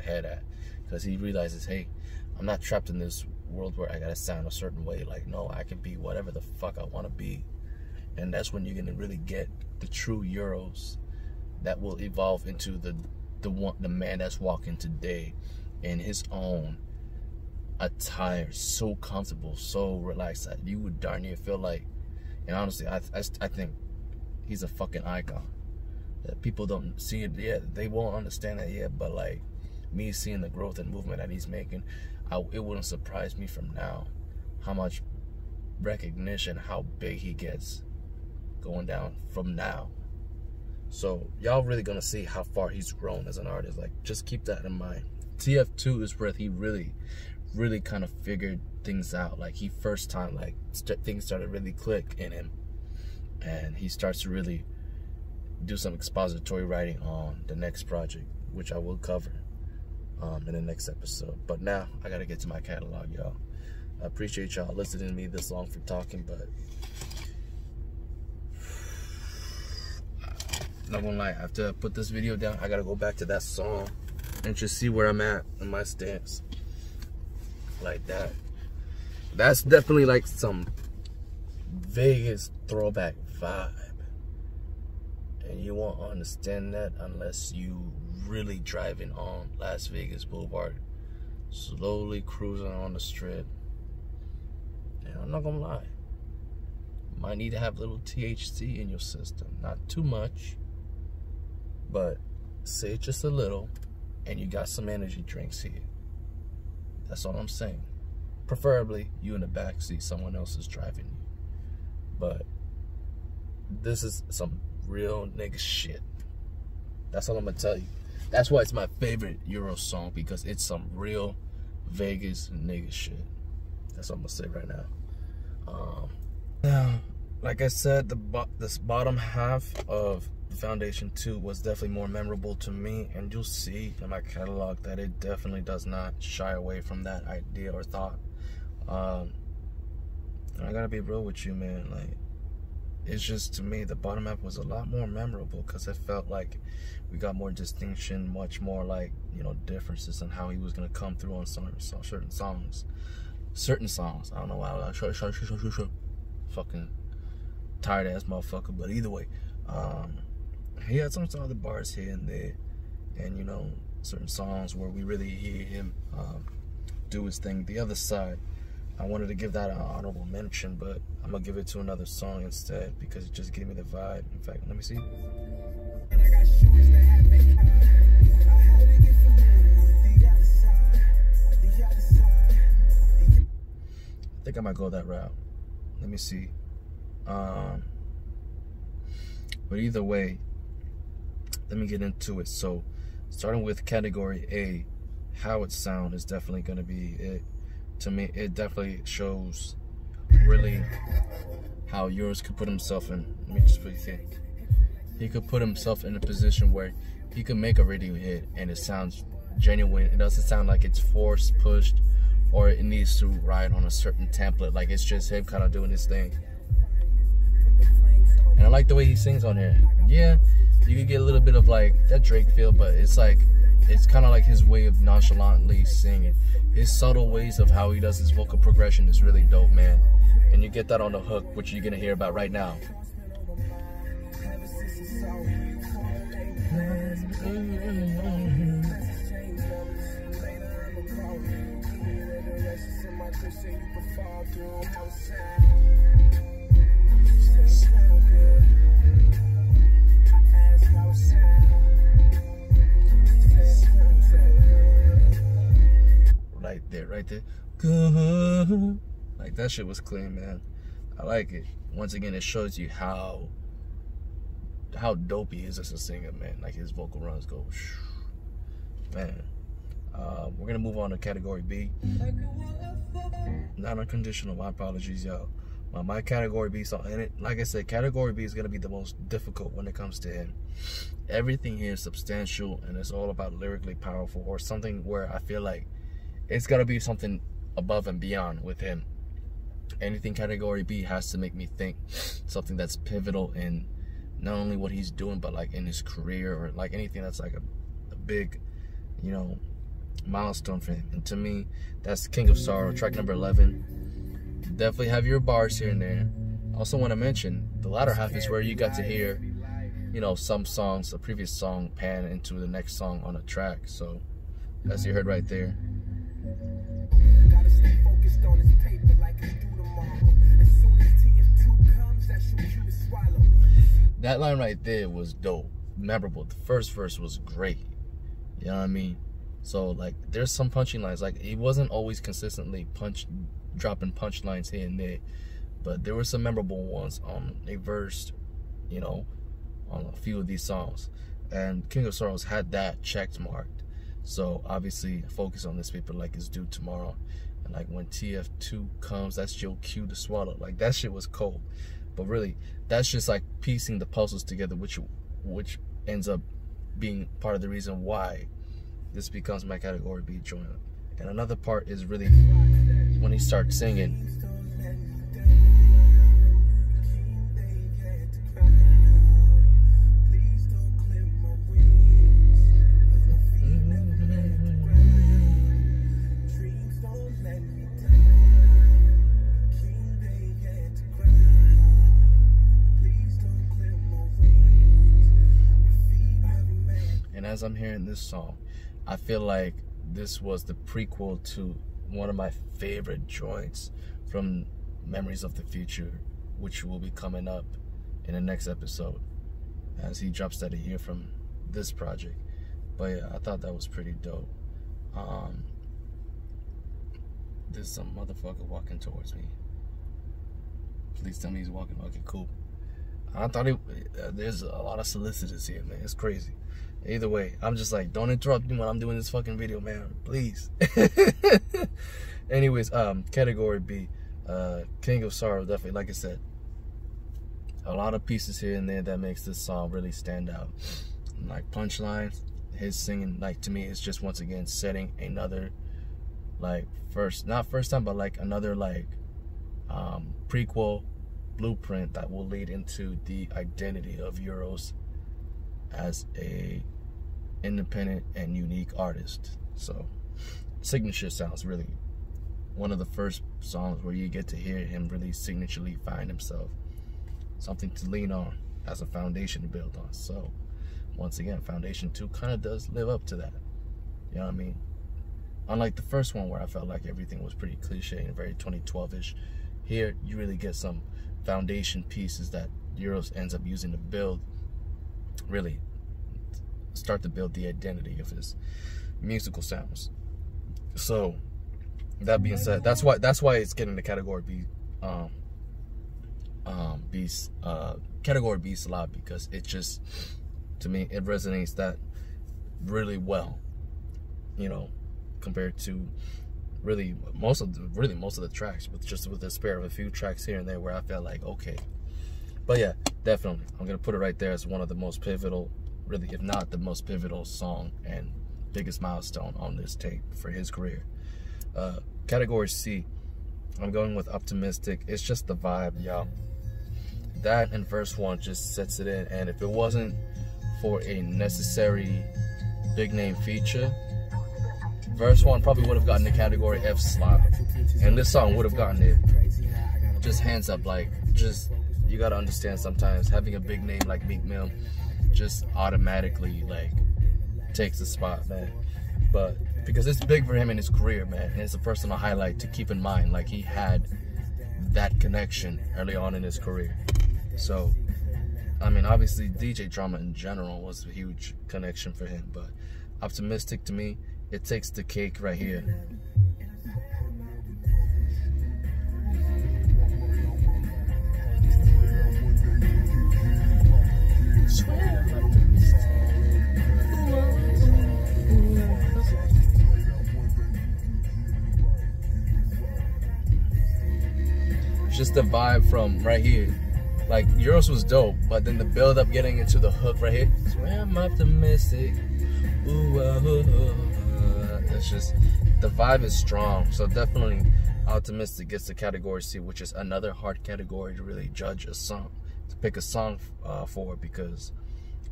head at, because he realizes, hey, I'm not trapped in this world where I gotta sound a certain way. Like, no, I can be whatever the fuck I want to be. And that's when you're gonna really get the true Euroz that will evolve into the man that's walking today in his own attire, so comfortable, so relaxed that you would darn near feel like. And honestly, I think he's a fucking icon. That people don't see it yet, they won't understand that yet. But like me seeing the growth and movement that he's making, it wouldn't surprise me from now how much recognition, how big he gets going down from now. So y'all really gonna see how far he's grown as an artist. Like, just keep that in mind. TF2 is where he really kind of figured things out. Like, he first time, like, things started really click in him, and he starts to really do some expository writing on the next project, which I will cover in the next episode. But now I gotta get to my catalog, y'all. I appreciate y'all listening to me this long for talking, but not gonna lie, after I put this video down, I gotta go back to that song and just see where I'm at in my stance. Like that. That's definitely like some Vegas throwback vibe. And you won't understand that unless you really driving on Las Vegas Boulevard, slowly cruising on the strip. And I'm not gonna lie, you might need to have a little THC in your system. Not too much, but say just a little, and you got some energy drinks here. That's all I'm saying. Preferably you in the back seat, someone else is driving you. But this is some real nigga shit. That's all I'm gonna tell you. That's why it's my favorite Euroz song, because it's some real Vegas nigga shit. That's what I'm gonna say right now. Now, like I said, this bottom half of Foundation 2 was definitely more memorable to me, and you'll see in my catalog that it definitely does not shy away from that idea or thought. And I gotta be real with you, man. Like, it's just, to me, the bottom half was a lot more memorable because it felt like we got more distinction, much more like, you know, differences in how he was gonna come through on certain songs. I don't know why I was fucking tired ass motherfucker, but either way, he had some other bars here and there, and you know, certain songs where we really hear him do his thing. The other side, I wanted to give that an honorable mention, but I'm gonna give it to another song instead because it just gave me the vibe. In fact, let me see. I think I might go that route. Let me see. But either way, let me get into it. So, starting with category A, how it sounds is definitely going to be it. To me, it definitely shows really how Euroz could put himself in. Let me just really think. He could put himself in a position where he could make a radio hit and it sounds genuine. It doesn't sound like it's forced, pushed, or it needs to ride on a certain template. Like, it's just him kind of doing his thing. And I like the way he sings on here. Yeah, you can get a little bit of like that Drake feel, but it's like, it's kind of like his way of nonchalantly singing. His subtle ways of how he does his vocal progression is really dope, man. And you get that on the hook, which you're gonna hear about right now. Right there. Like, that shit was clean, man. I like it. Once again, it shows you how dope he is as a singer, man. Like, his vocal runs go, man. We're gonna move on to category B. Not unconditional. My apologies, y'all. My category B song, and it, like I said, category B is gonna be the most difficult when it comes to him. Everything here is substantial, and it's all about lyrically powerful, or something where I feel like it's gotta be something above and beyond with him. Anything category B has to make me think something that's pivotal in not only what he's doing, but like in his career, or like anything that's like a big, you know, milestone for him. And to me, that's King of Sorrow, track number 11. Definitely have your bars here and there. I also want to mention the latter half is where you got to hear, you know, some songs, a previous song pan into the next song on a track. So as you heard right there. Gotta stay focused on his paper like it's due tomorrow. As soon as TF2 comes, that should cue to swallow. That line right there was dope, memorable. The first verse was great. You know what I mean? So like, there's some punching lines. Like, he wasn't always consistently dropping punchlines here and there, but there were some memorable ones on a verse, you know, on a few of these songs. And King of Sorrows had that checked marked. So obviously, focus on this paper like it's due tomorrow. And like, when TF2 comes, that's your cue to swallow. Like, that shit was cold. But really, that's just like piecing the puzzles together, which ends up being part of the reason why this becomes my category B joint. And another part is really when he starts singing. And as I'm hearing this song, I feel like this was the prequel to one of my favorite joints from Memories of the Future, which will be coming up in the next episode as he drops that a year from this project. But yeah, I thought that was pretty dope. There's some motherfucker walking towards me. Please tell me he's walking. Okay, cool. I thought there's a lot of solicitors here, man. It's crazy. Either way, I'm just like, don't interrupt me when I'm doing this fucking video, man. Please. Anyways, category B, King of Sorrow, definitely, like I said, a lot of pieces here and there that makes this song really stand out. Like punchlines, his singing, like, to me, is just once again setting another, like, not first time, but like another, like, prequel blueprint that will lead into the identity of Euroz as a independent and unique artist. So Signature sounds really one of the first songs where you get to hear him really signaturely find himself, something to lean on as a foundation to build on. So once again, Foundation 2 kind of does live up to that. You know what I mean? Unlike the first one where I felt like everything was pretty cliche and very 2012-ish, here you really get some foundation pieces that Euroz ends up using to build, really start to build the identity of his musical sounds. So that being said, that's why it's getting the category B, category B slot, because it just, to me, it resonates that really well, you know, compared to really most of the tracks, with the spare of a few tracks here and there where I felt like, okay. But yeah, definitely, I'm gonna put it right there as one of the most pivotal, really, if not the most pivotal song and biggest milestone on this tape for his career. Category C, I'm going with Optimistic. It's just the vibe, y'all. That and verse 1 just sets it in, and if it wasn't for a necessary big name feature, verse 1 probably would have gotten the category F slot, and this song would have gotten it. Just hands up, like, just, you gotta understand, sometimes having a big name like Meek Mill just automatically, like, takes the spot, man. But because it's big for him in his career, man, and it's a personal highlight to keep in mind. Like, he had that connection early on in his career. So, I mean, obviously DJ drama in general was a huge connection for him, but Optimistic, to me, it takes the cake right here. Just the vibe from right here. Like, Euroz was dope, but then the build up getting into the hook right here. Swear I'm optimistic. Ooh, it's just, the vibe is strong. So definitely Optimistic gets the category C, which is another hard category to really judge a song, to pick a song for, because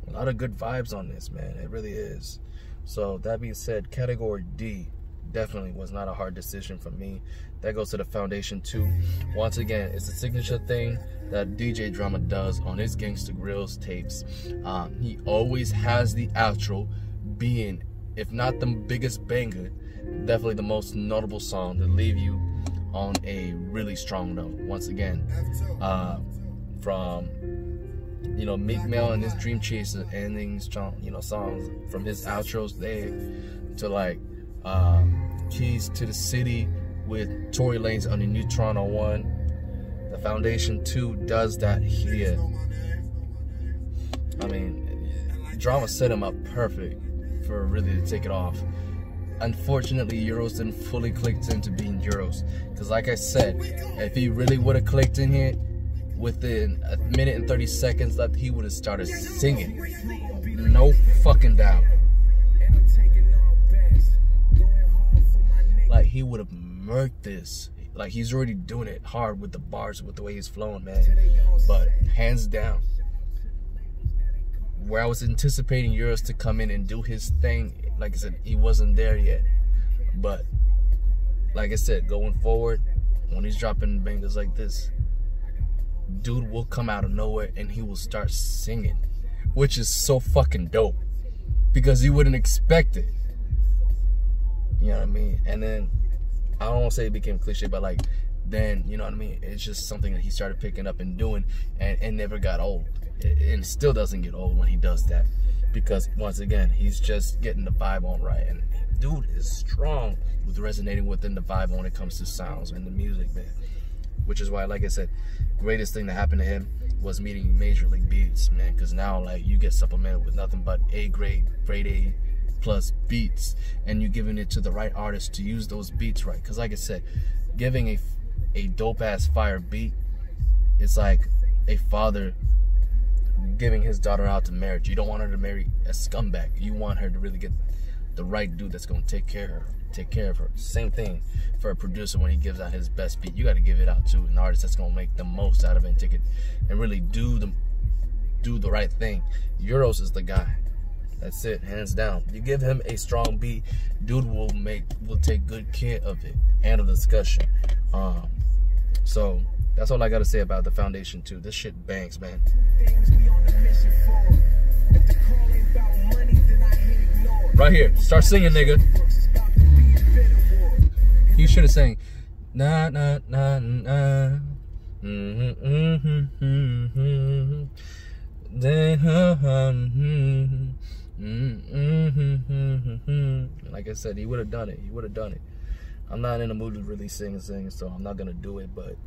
a lot of good vibes on this, man. It really is. So that being said, category D definitely was not a hard decision for me. That goes to the Foundation 2. Once again, it's a signature thing that DJ Drama does on his Gangsta Grillz tapes. He always has the outro being, if not the biggest banger, definitely the most notable song to leave you on a really strong note. Once again, from Meek Mill and his Dream Chaser endings, songs, from his outros there to like Keys to the City with Tory Lanez on the Neutron 1. The Foundation 2 does that here. I mean, Drama set him up perfect for really to take it off. Unfortunately, Euroz didn't fully click into being Euroz, because like I said, if he really would have clicked in here within a minute and 30 seconds left, he would have started singing. No fucking doubt. Like, he would have murked this. Like, he's already doing it hard with the bars, with the way he's flowing, man. But hands down, where I was anticipating Euroz to come in and do his thing, like I said, he wasn't there yet. But like I said, going forward, when he's dropping bangers like this, dude will come out of nowhere and he will start singing, which is so fucking dope, because you wouldn't expect it. You know what I mean? And then, I don't want to say it became cliche, but like, then, you know what I mean? It's just something that he started picking up and doing, and never got old. And still doesn't get old when he does that, because once again, he's just getting the vibe on right. And dude is strong with resonating within the vibe when it comes to sounds and the music, man. Which is why, like I said, greatest thing that happened to him was meeting Major League Beats, man. Because now, like, you get supplemented with nothing but grade A plus beats, and you're giving it to the right artist to use those beats right. Because like I said, giving a dope ass fire beat, it's like a father giving his daughter out to marriage. You don't want her to marry a scumbag. You want her to really get the right dude that's going to take care of her. Same thing for a producer. When he gives out his best beat, you got to give it out to an artist that's going to make the most out of it and take it and really do the right thing. Euroz is the guy. That's it, hands down. You give him a strong beat, dude will take good care of it. End of discussion. So that's all I gotta say about the Foundation 2. This shit bangs, man. Right here, start singing, nigga. You should have sang na na na na. Like I said, he would have done it. He would have done it. I'm not in the mood to really sing, so I'm not gonna do it. But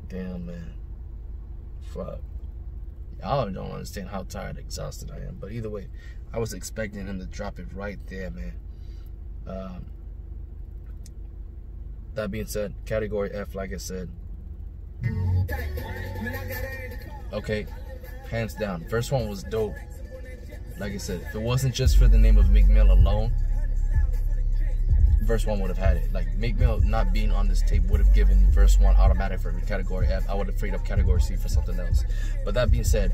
damn, man, fuck. Y'all don't understand how tired and exhausted I am. But either way, I was expecting him to drop it right there, man. That being said, category F, like I said. Okay, hands down. Versewon was dope. Like I said, if it wasn't just for the name of Meek Mill alone, Versewon would have had it. Like, Meek Mill not being on this tape would have given Versewon automatic for category F. I would have freed up category C for something else. But that being said,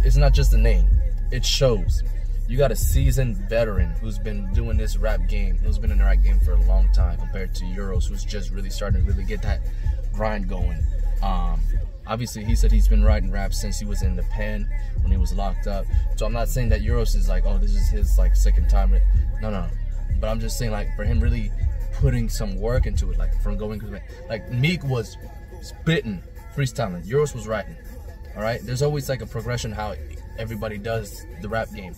it's not just the name. It shows. You got a seasoned veteran who's been doing this rap game, who's been in the rap game for a long time, compared to Euroz, who's just really starting to really get that grind going. Obviously, he said he's been writing rap since he was in the pen, when he was locked up. So I'm not saying that Euroz is like, oh, this is his like second time. No. But I'm just saying, like, for him really putting some work into it, like from going, like Meek was spitting, freestyling, Euroz was writing. All right, there's always like a progression how everybody does the rap game.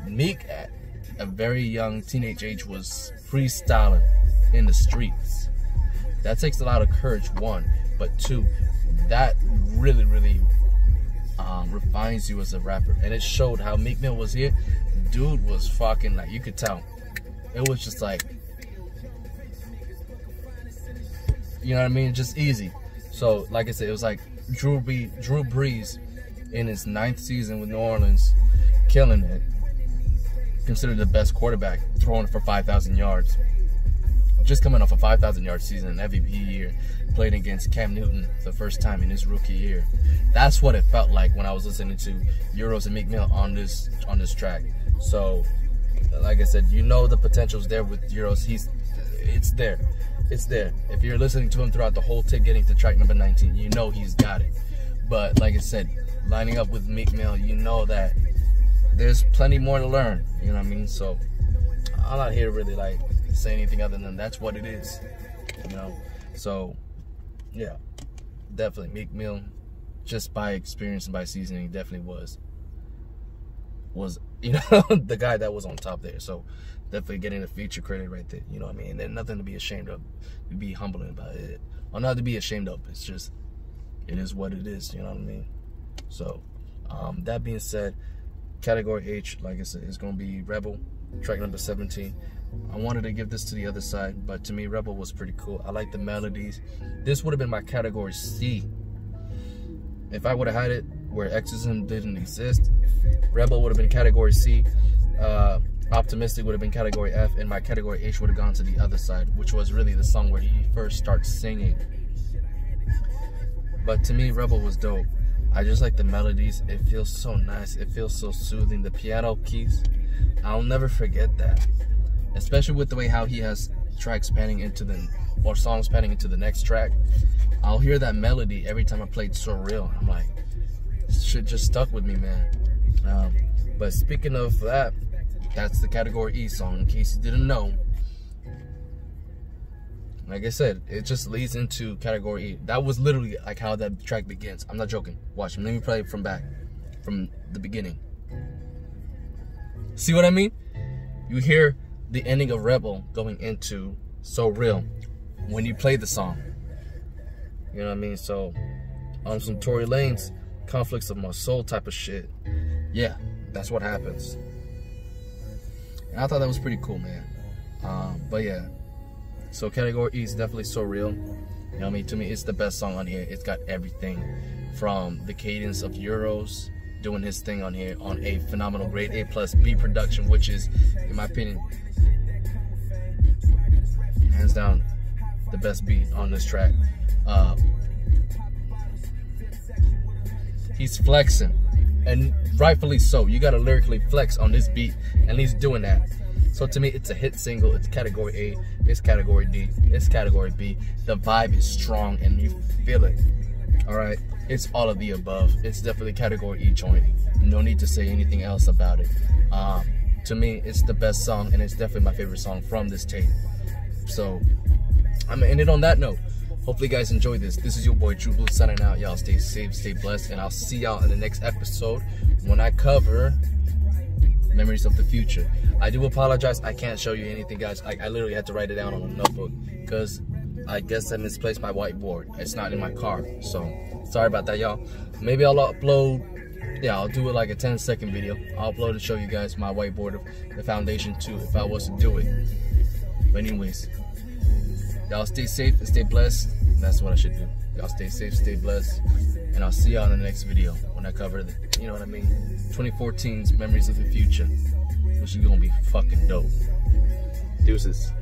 Meek at a very young teenage age was freestyling in the streets. That takes a lot of courage, one, but two, that really refines you as a rapper. And it showed how Meek Mill was here. Dude was fucking, like, you could tell. It was just like, you know what I mean, just easy. So like I said, it was like Drew Brees in his 9th season with New Orleans, killing it. Considered the best quarterback, throwing for 5,000 yards. Just coming off a 5,000-yard season, an MVP year, played against Cam Newton the first time in his rookie year. That's what it felt like when I was listening to Euroz and Meek Mill on this track. So like I said, you know the potential's there with Euroz. It's there. It's there. If you're listening to him throughout the whole tape, getting to track number 19, you know he's got it. But like I said, lining up with Meek Mill, you know that there's plenty more to learn. You know what I mean? So I'm not here to really like say anything other than that's what it is. You know? So yeah, definitely Meek Mill, just by experience and by seasoning, definitely was you know the guy that was on top there. So definitely getting the feature credit right there. You know what I mean? And then nothing to be ashamed of, to be humbling about it, or not to be ashamed of. It's just, it is what it is. You know what I mean? So that being said, category H, like I said, is gonna be Rebel, track number 17. I wanted to give this to the other side, but to me Rebel was pretty cool. I like the melodies. This would have been my category C if I would have had it where Exorcism didn't exist. Rebel would have been category C, Optimistic would have been category F, and my category H would have gone to the other side, which was really the song where he first starts singing. But to me, Rebel was dope. I just like the melodies. It feels so nice. It feels so soothing. The piano keys, I'll never forget that. Especially with the way how he has tracks panning into the, or songs panning into the next track. I'll hear that melody every time I played So Real. I'm like, this shit just stuck with me, man. But speaking of that, that's the category E song, in case you didn't know. Like I said, it just leads into category E. That was literally like how that track begins. I'm not joking. Watch him. Let me play it from the beginning. See what I mean? You hear the ending of Rebel going into So Real when you play the song. You know what I mean? So, on some Tory Lanez, Conflicts of My Soul type of shit. Yeah, that's what happens. And I thought that was pretty cool, man. But yeah. So category E is definitely So Real. You know what I mean? To me, it's the best song on here. It's got everything from the cadence of Euroz doing his thing on here on a phenomenal grade A+ beat production, which is, in my opinion, hands down the best beat on this track. He's flexing, and rightfully so. You gotta lyrically flex on this beat, and he's doing that. So to me, it's a hit single. It's category A, it's category D, it's category B. The vibe is strong and you feel it. Alright, it's all of the above. It's definitely category E joint. No need to say anything else about it. To me, it's the best song, and it's definitely my favorite song from this tape. So I'm gonna end it on that note. Hopefully you guys enjoyed this. This is your boy True Blue signing out. Y'all stay safe, stay blessed, and I'll see y'all in the next episode when I cover Memories of the Future. I do apologize, I can't show you anything, guys. I literally had to write it down on a notebook because I guess I misplaced my whiteboard. It's not in my car, so sorry about that, y'all. Maybe I'll upload, yeah, I'll do it like a 10-second video. I'll upload to show you guys my whiteboard of the foundation too, if I was to do it. But anyways, y'all stay safe and stay blessed. That's what I should do. Y'all stay safe, stay blessed, and I'll see y'all in the next video when I cover the, you know what I mean, 2014's Memories of the Future, which is gonna be fucking dope. Deuces.